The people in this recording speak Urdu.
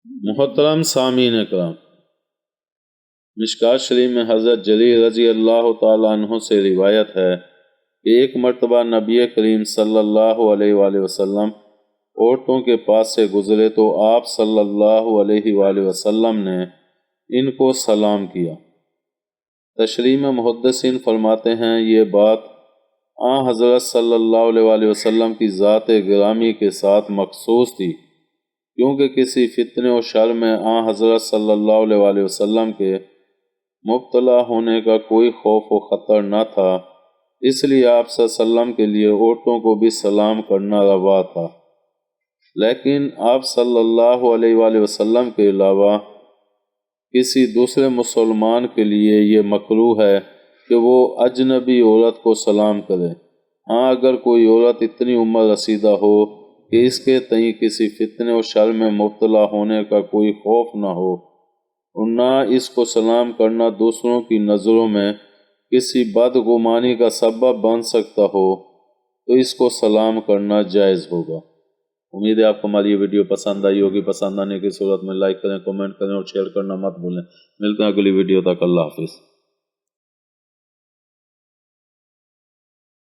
محترم سامعین کرام، مشکوٰۃ شریف میں حضرت جریر رضی اللہ تعالیٰ عنہ سے روایت ہے کہ ایک مرتبہ نبی کریم صلی اللہ علیہ وآلہ وسلم عورتوں کے پاس سے گزرے تو آپ صلی اللہ علیہ وآلہ وسلم نے ان کو سلام کیا۔ تشریح میں محدثین فرماتے ہیں یہ بات حضرت صلی اللہ علیہ وآلہ وسلم کی ذات گرامی کے ساتھ مخصوص تھی، کیونکہ کسی فتنے و شر میں حضرت صلی اللہ علیہ وآلہ وسلم کے مبتلا ہونے کا کوئی خوف و خطر نہ تھا، اس لیے آپ صلی اللہ علیہ وسلم کے لیے عورتوں کو بھی سلام کرنا روا تھا۔ لیکن آپ صلی اللہ علیہ وآلہ وسلم کے علاوہ کسی دوسرے مسلمان کے لیے یہ مکروہ ہے کہ وہ اجنبی عورت کو سلام کرے۔ اگر کوئی عورت اتنی عمر رسیدہ ہو کہ اس کے تئیں کسی فتنے و شر میں مبتلا ہونے کا کوئی خوف نہ ہو اور نہ اس کو سلام کرنا دوسروں کی نظروں میں کسی بدگمانی کا سبب بن سکتا ہو تو اس کو سلام کرنا جائز ہوگا۔ امید ہے آپ کو ہماری یہ ویڈیو پسند آئی ہوگی۔ پسند آنے کی صورت میں لائک کریں، کمنٹ کریں اور شیئر کرنا مت بھولیں۔ ملتے ہیں اگلی ویڈیو تک، اللہ حافظ۔